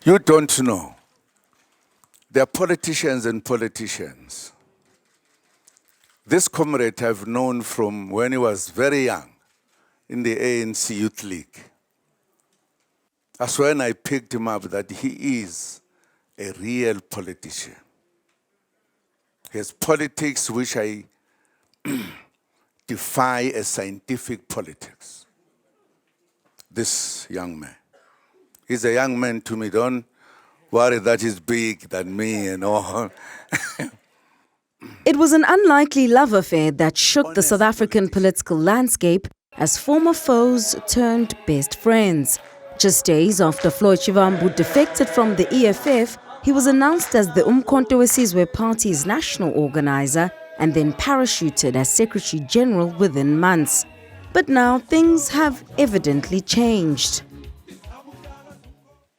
You don't know. There are politicians and politicians. This comrade I've known from when he was very young in the ANC Youth League. That's when I picked him up that he is a real politician. He has politics which I defy as scientific politics. This young man. He's a young man to me. Don't worry that he's big than me and all. It was an unlikely love affair that shook the South African political landscape as former foes turned best friends. Just days after Floyd Shivambu defected from the EFF, he was announced as the Umkhonto weSizwe Party's national organizer and then parachuted as Secretary General within months. But now things have evidently changed.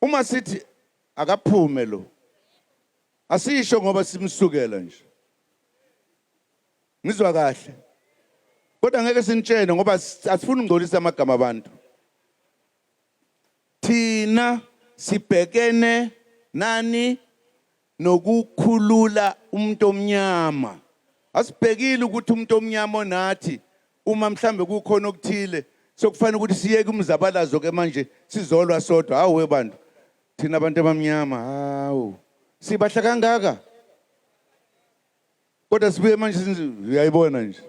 Uma sithi akaphume lo asisho ngoba simsukela nje ngizwa kahle kodwa ngeke sinitshene ngoba asifuni ungcolisa amagama abantu thina sibhekene nani nokukhulula umuntu omnyama asibhekile ukuthi umuntu omnyama onathi uma mhlambe kukhona okuthile sokufanele ukuthi siyeke umzabalazo ke manje sizolwa sodwa hawe bantu thina abantu abamnyama hawo sibahla kangaka kodwa sibuye manje uyayibona nje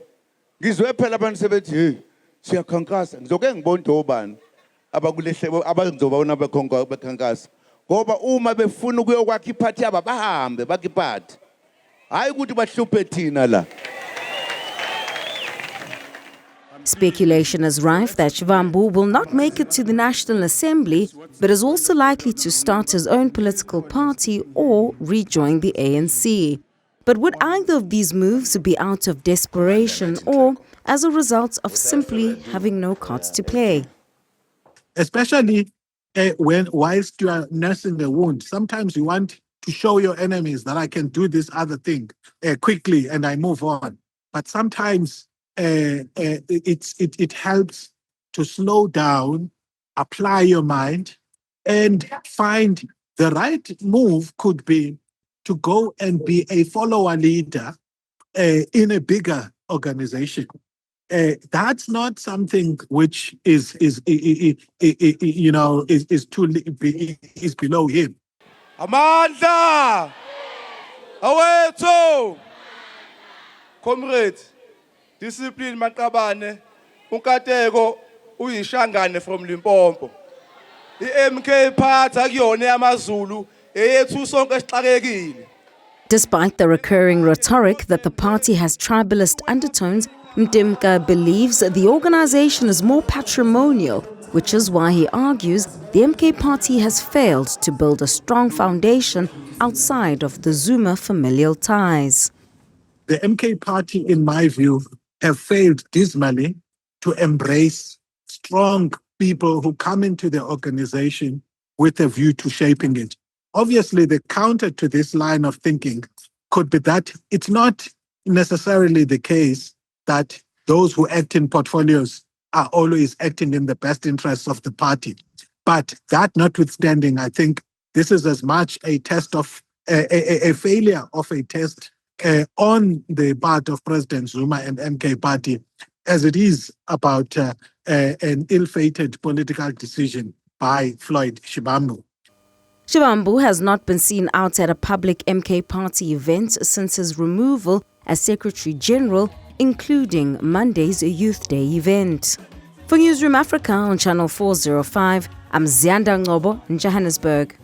ngizwe phela abantu sebethi hey siyakhankasa ngizoke ngibone obani abakulehle abazobona bekhankasa ngoba uma befuna ukuyokwakha iphathi yaba bahambe bakiphathi hayi ukuthi bahluphe thina la. Speculation is rife that Shivambu will not make it to the National Assembly, but is also likely to start his own political party or rejoin the ANC. But would either of these moves be out of desperation or as a result of simply having no cards to play? Especially whilst you are nursing the wound, sometimes you want to show your enemies that I can do this other thing quickly and I move on. But sometimes it helps to slow down, apply your mind, and find the right move could be to go and be a follower leader in a bigger organization. That's not something which is below him. Amanda, awethu, comrade. Discipline Maqabane, unkateko uyishangane from Limpopo. I-MK party akuyona yamaZulu eyethu sonke esixakekile. Despite the recurring rhetoric that the party has tribalist undertones, Mtimka believes the organization is more patrimonial, which is why he argues the MK party has failed to build a strong foundation outside of the Zuma familial ties. The MK party, in my view, have failed dismally to embrace strong people who come into the organization with a view to shaping it. Obviously, the counter to this line of thinking could be that it's not necessarily the case that those who act in portfolios are always acting in the best interests of the party. But that notwithstanding, I think this is as much a test of a failure of a test on the part of President Zuma and MK party as it is about an ill-fated political decision by Floyd Shivambu. Shivambu has not been seen out at a public MK party event since his removal as Secretary General, including Monday's Youth Day event. For Newzroom Afrika on Channel 405, I'm Ziyanda Ngcobo in Johannesburg.